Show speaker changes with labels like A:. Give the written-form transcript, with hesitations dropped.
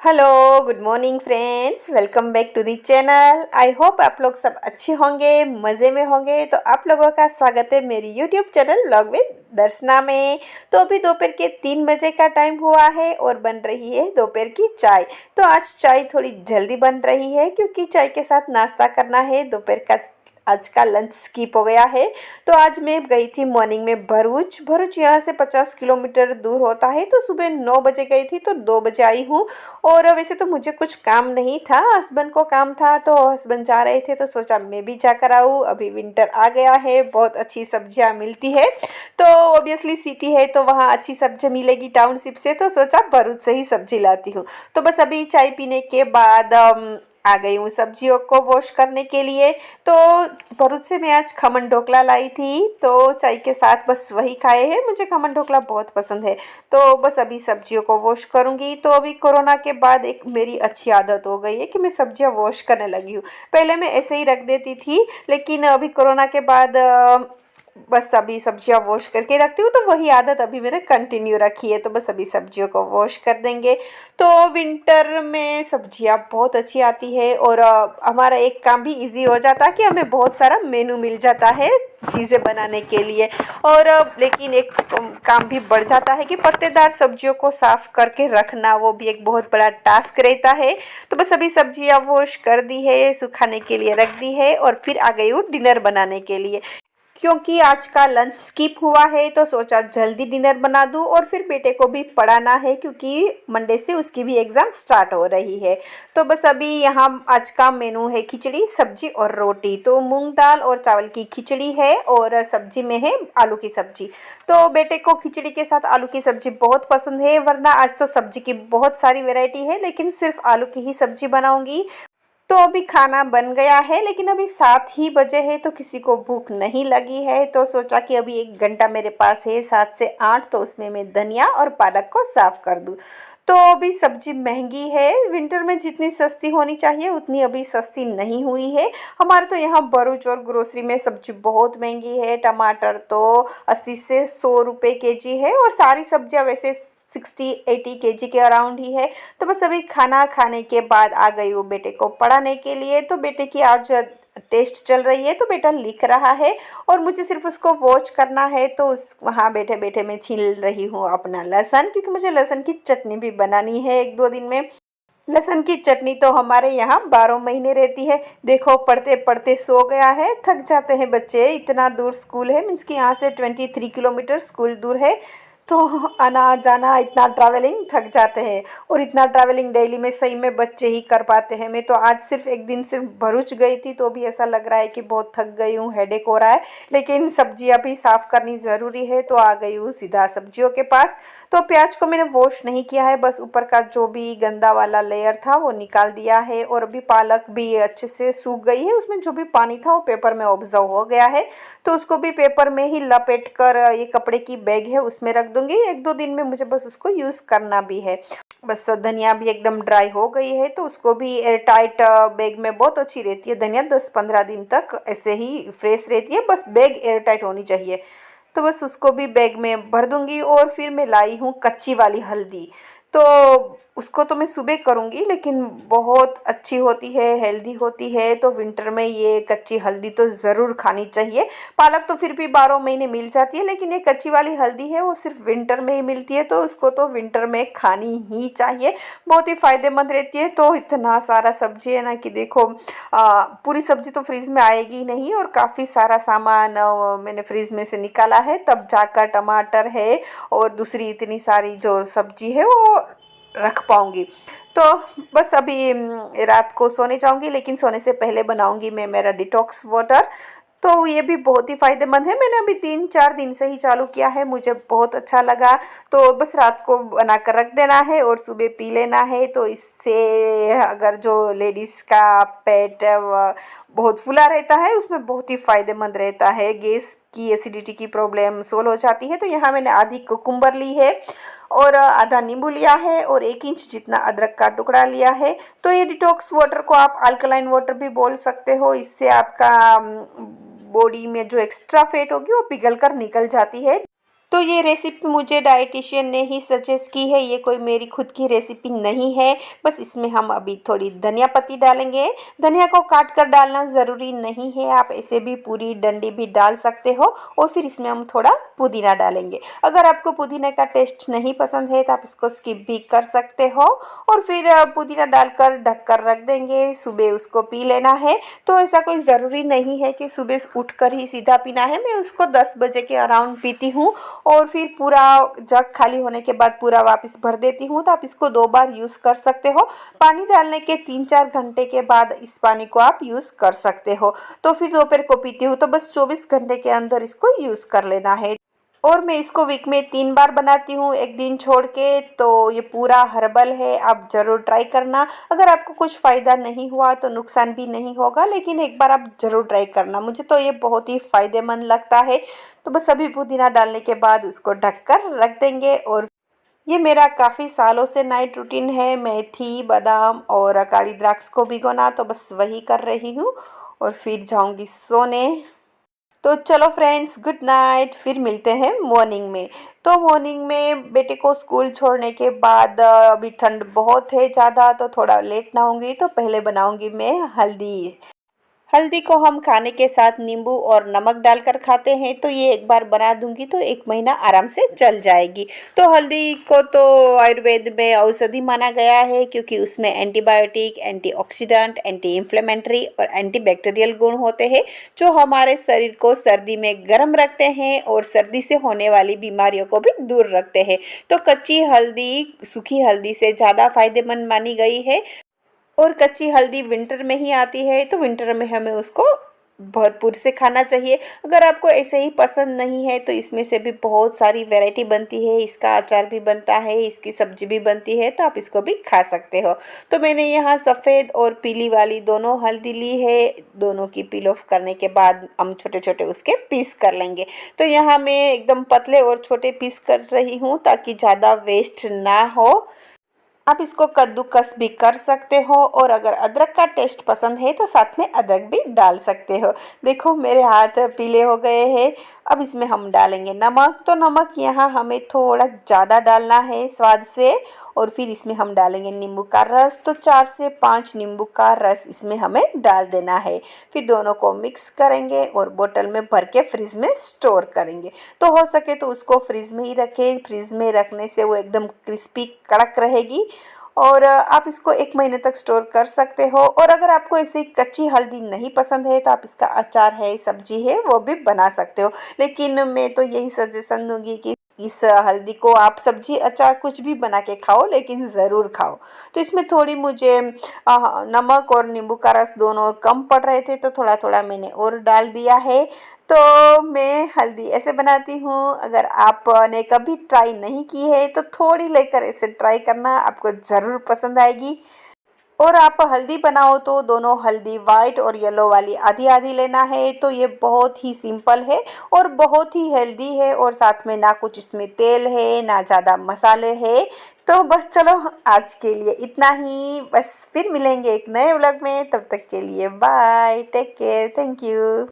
A: Hello good morning friends, welcome back to the channel. I hope आप लोग सब अच्छे होंगे, मज़े में होंगे। तो आप लोगों का स्वागत है मेरी यूट्यूब चैनल व्लॉग विद दर्शना में। तो अभी दोपहर के 3 बजे का टाइम हुआ है और बन रही है दोपहर की चाय। तो आज चाय थोड़ी जल्दी बन रही है क्योंकि चाय के साथ नाश्ता करना है। दोपहर का आज का लंच स्किप हो गया है। तो आज मैं गई थी मॉर्निंग में भरूच। भरूच यहाँ से 50 किलोमीटर दूर होता है। तो सुबह 9 बजे गई थी तो 2 बजे आई हूँ। और वैसे तो मुझे कुछ काम नहीं था, हस्बैंड को काम था, तो हस्बैंड जा रहे थे तो सोचा मैं भी जाकर आऊँ। अभी विंटर आ गया है, बहुत अच्छी सब्जियाँ मिलती है। तो ऑब्वियसली सिटी है तो वहाँ अच्छी सब्जी मिलेगी टाउनशिप से, तो सोचा भरूच से ही सब्जी लाती हूँ। तो बस अभी चाय पीने के बाद आ गई हूँ सब्जियों को वॉश करने के लिए। तो भरूच से मैं आज खमन ढोकला लाई थी, तो चाय के साथ बस वही खाए हैं। मुझे खमन ढोकला बहुत पसंद है। तो बस अभी सब्जियों को वॉश करूँगी। तो अभी कोरोना के बाद एक मेरी अच्छी आदत हो गई है कि मैं सब्जियां वॉश करने लगी हूँ। पहले मैं ऐसे ही रख देती थी, लेकिन अभी कोरोना के बाद बस अभी सब्जियां वॉश करके रखती हूँ। तो वही आदत अभी मैंने कंटिन्यू रखी है। तो बस अभी सब्जियों को वॉश कर देंगे। तो विंटर में सब्जियां बहुत अच्छी आती है और हमारा एक काम भी इजी हो जाता है कि हमें बहुत सारा मेनू मिल जाता है चीज़ें बनाने के लिए। और लेकिन एक काम भी बढ़ जाता है कि पत्तेदार सब्जियों को साफ करके रखना, वो भी एक बहुत बड़ा टास्क रहता है। तो बस अभी सब्जियां वॉश कर दी है, सुखाने के लिए रख दी है और फिर आ गई हूँ डिनर बनाने के लिए। क्योंकि आज का लंच स्किप हुआ है तो सोचा जल्दी डिनर बना दूं और फिर बेटे को भी पढ़ाना है क्योंकि मंडे से उसकी भी एग्ज़ाम स्टार्ट हो रही है। तो बस अभी यहाँ आज का मेनू है खिचड़ी, सब्जी और रोटी। तो मूंग दाल और चावल की खिचड़ी है और सब्जी में है आलू की सब्जी। तो बेटे को खिचड़ी के साथ आलू की सब्जी बहुत पसंद है, वरना आज तो सब्जी की बहुत सारी वैरायटी है लेकिन सिर्फ आलू की ही सब्जी बनाऊंगी। तो अभी खाना बन गया है लेकिन अभी 7 ही बजे है तो किसी को भूख नहीं लगी है। तो सोचा कि अभी 1 घंटा मेरे पास है, 7 से 8, तो उसमें मैं धनिया और पालक को साफ कर दूँ। तो अभी सब्जी महंगी है, विंटर में जितनी सस्ती होनी चाहिए उतनी अभी सस्ती नहीं हुई है। हमारे तो यहाँ भरूच और ग्रोसरी में सब्जी बहुत महंगी है। टमाटर तो 80 से 100 रुपये केजी है और सारी सब्जियाँ वैसे 60-80 केजी के अराउंड ही है। तो बस अभी खाना खाने के बाद आ गई हूँ बेटे को पढ़ाने के लिए। तो बेटे की आज टेस्ट चल रही है तो बेटा लिख रहा है और मुझे सिर्फ उसको वॉच करना है। तो उस वहाँ बैठे बैठे मैं छील रही हूँ अपना लहसुन, क्योंकि मुझे लहसुन की चटनी भी बनानी है 1-2 दिन में। लहसुन की चटनी तो हमारे यहाँ 12 महीने रहती है। देखो पढ़ते पढ़ते सो गया है, थक जाते हैं बच्चे। इतना दूर स्कूल है, मीन्स कि यहाँ से 23 किलोमीटर स्कूल दूर है। तो आना जाना इतना ट्रैवलिंग, थक जाते हैं। और इतना ट्रैवलिंग डेली में सही में बच्चे ही कर पाते हैं। मैं तो आज सिर्फ एक दिन सिर्फ भरूच गई थी तो भी ऐसा लग रहा है कि बहुत थक गई हूँ, हेडेक हो रहा है। लेकिन सब्जी अभी साफ़ करनी ज़रूरी है तो आ गई हूँ सीधा सब्जियों के पास। तो प्याज को मैंने वॉश नहीं किया है, बस ऊपर का जो भी गंदा वाला लेयर था वो निकाल दिया है। और अभी पालक भी अच्छे से सूख गई है, उसमें जो भी पानी था वो पेपर में ऑब्जर्व हो गया है। तो उसको भी पेपर में ही लपेट कर ये कपड़े की बैग है उसमें रख दूंगी। 1-2 दिन में मुझे बस उसको यूज़ करना भी है। बस धनिया भी एकदम ड्राई हो गई है तो उसको भी एयर टाइट बैग में बहुत अच्छी रहती है धनिया, 10-15 दिन तक ऐसे ही फ्रेश रहती है। बस बैग एयर टाइट होनी चाहिए। तो बस उसको भी बैग में भर दूंगी। और फिर मैं लाई हूँ कच्ची वाली हल्दी। तो उसको तो मैं सुबह करूँगी, लेकिन बहुत अच्छी होती है, हेल्दी होती है। तो विंटर में ये कच्ची हल्दी तो ज़रूर खानी चाहिए। पालक तो फिर भी 12 महीने मिल जाती है, लेकिन ये कच्ची वाली हल्दी है वो सिर्फ विंटर में ही मिलती है। तो उसको तो विंटर में खानी ही चाहिए, बहुत ही फ़ायदेमंद रहती है। तो इतना सारा सब्जी है ना कि देखो पूरी सब्जी तो फ्रीज़ में आएगी नहीं, और काफ़ी सारा सामान मैंने फ्रीज़ में से निकाला है, तब जाकर टमाटर है और दूसरी इतनी सारी जो सब्जी है वो रख पाऊँगी। तो बस अभी रात को सोने जाऊँगी, लेकिन सोने से पहले बनाऊँगी मैं मेरा डिटॉक्स वाटर। तो ये भी बहुत ही फ़ायदेमंद है, मैंने अभी 3-4 दिन से ही चालू किया है, मुझे बहुत अच्छा लगा। तो बस रात को बना कर रख देना है और सुबह पी लेना है। तो इससे अगर जो लेडीज़ का पेट बहुत फूला रहता है उसमें बहुत ही फ़ायदेमंद रहता है। गैस की, एसिडिटी की प्रॉब्लम सोल्व हो जाती है। तो यहाँ मैंने आधी कुकुम्बर ली है और आधा नींबू लिया है और 1 इंच जितना अदरक का टुकड़ा लिया है। तो ये डिटॉक्स वाटर को आप अल्कलाइन वाटर भी बोल सकते हो। इससे आपका बॉडी में जो एक्स्ट्रा फैट होगी वो पिघल कर निकल जाती है। तो ये रेसिपी मुझे डाइटिशियन ने ही सजेस्ट की है, ये कोई मेरी खुद की रेसिपी नहीं है। बस इसमें हम अभी थोड़ी धनिया पत्ती डालेंगे। धनिया को काट कर डालना ज़रूरी नहीं है, आप ऐसे भी पूरी डंडी भी डाल सकते हो। और फिर इसमें हम थोड़ा पुदीना डालेंगे। अगर आपको पुदीने का टेस्ट नहीं पसंद है तो आप इसको स्किप भी कर सकते हो। और फिर पुदीना डालकर ढककर रख देंगे, सुबह उसको पी लेना है। तो ऐसा कोई ज़रूरी नहीं है कि सुबह उठकर ही सीधा पीना है, मैं उसको 10 बजे के अराउंड पीती हूँ। और फिर पूरा जग खाली होने के बाद पूरा वापस भर देती हूँ। तो आप इसको 2 बार यूज़ कर सकते हो। पानी डालने के 3-4 घंटे के बाद इस पानी को आप यूज़ कर सकते हो। तो फिर दोपहर को पीती हूँ, तो बस 24 घंटे के अंदर इसको यूज़ कर लेना है। और मैं इसको वीक में 3 बार बनाती हूँ, एक दिन छोड़ के। तो ये पूरा हर्बल है, आप ज़रूर ट्राई करना। अगर आपको कुछ फ़ायदा नहीं हुआ तो नुकसान भी नहीं होगा, लेकिन एक बार आप ज़रूर ट्राई करना। मुझे तो ये बहुत ही फ़ायदेमंद लगता है। तो बस अभी पुदीना डालने के बाद उसको ढककर रख देंगे। और ये मेरा काफ़ी सालों से नाइट रूटीन है। मेथी, बादाम और काली द्राक्ष को भिगोना, तो बस वही कर रही हूँ। और फिर जाऊँगी सोने। तो चलो फ्रेंड्स, गुड नाइट। फिर मिलते हैं मॉर्निंग में। तो मॉर्निंग में बेटे को स्कूल छोड़ने के बाद अभी ठंड बहुत है ज़्यादा, तो थोड़ा लेट ना होंगी, तो पहले बनाऊंगी मैं हल्दी। हल्दी को हम खाने के साथ नींबू और नमक डालकर खाते हैं। तो ये एक बार बना दूंगी तो 1 महीना आराम से चल जाएगी। तो हल्दी को तो आयुर्वेद में औषधि माना गया है, क्योंकि उसमें एंटीबायोटिक, एंटीऑक्सीडेंट, एंटी इन्फ्लेमेटरी और एंटीबैक्टीरियल गुण होते हैं, जो हमारे शरीर को सर्दी में गर्म रखते हैं और सर्दी से होने वाली बीमारियों को भी दूर रखते हैं। तो कच्ची हल्दी सूखी हल्दी से ज़्यादा फायदेमंद मानी गई है। और कच्ची हल्दी विंटर में ही आती है, तो विंटर में हमें उसको भरपूर से खाना चाहिए। अगर आपको ऐसे ही पसंद नहीं है तो इसमें से भी बहुत सारी वैरायटी बनती है। इसका अचार भी बनता है, इसकी सब्जी भी बनती है, तो आप इसको भी खा सकते हो। तो मैंने यहाँ सफ़ेद और पीली वाली दोनों हल्दी ली है। दोनों की पील ऑफ करने के बाद हम छोटे छोटे उसके पीस कर लेंगे। तो यहाँ मैं एकदम पतले और छोटे पीस कर रही हूँ, ताकि ज़्यादा वेस्ट ना हो। आप इसको कद्दूकस भी कर सकते हो। और अगर अदरक का टेस्ट पसंद है तो साथ में अदरक भी डाल सकते हो। देखो मेरे हाथ पीले हो गए हैं। अब इसमें हम डालेंगे नमक। तो नमक यहाँ हमें थोड़ा ज़्यादा डालना है स्वाद से। और फिर इसमें हम डालेंगे नींबू का रस। तो 4 से 5 नींबू का रस इसमें हमें डाल देना है। फिर दोनों को मिक्स करेंगे और बोतल में भर के फ्रिज में स्टोर करेंगे। तो हो सके तो उसको फ्रिज में ही रखें, फ्रिज में रखने से वो एकदम क्रिस्पी कड़क रहेगी। और आप इसको 1 महीने तक स्टोर कर सकते हो। और अगर आपको ऐसे कच्ची हल्दी नहीं पसंद है तो आप इसका अचार है, सब्जी है, वो भी बना सकते हो। लेकिन मैं तो यही सजेशन दूंगी कि इस हल्दी को आप सब्जी, अचार कुछ भी बना के खाओ, लेकिन ज़रूर खाओ। तो इसमें थोड़ी मुझे नमक और नींबू का रस दोनों कम पड़ रहे थे, तो थोड़ा थोड़ा मैंने और डाल दिया है। तो मैं हल्दी ऐसे बनाती हूँ। अगर आपने कभी ट्राई नहीं की है तो थोड़ी लेकर ऐसे ट्राई करना, आपको ज़रूर पसंद आएगी। और आप हल्दी बनाओ तो दोनों हल्दी वाइट और येलो वाली आधी आधी लेना है। तो ये बहुत ही सिंपल है और बहुत ही हेल्दी है। और साथ में ना कुछ इसमें तेल है, ना ज़्यादा मसाले है। तो बस चलो, आज के लिए इतना ही। बस फिर मिलेंगे एक नए व्लॉग में। तब तक के लिए bye, take care, thank you.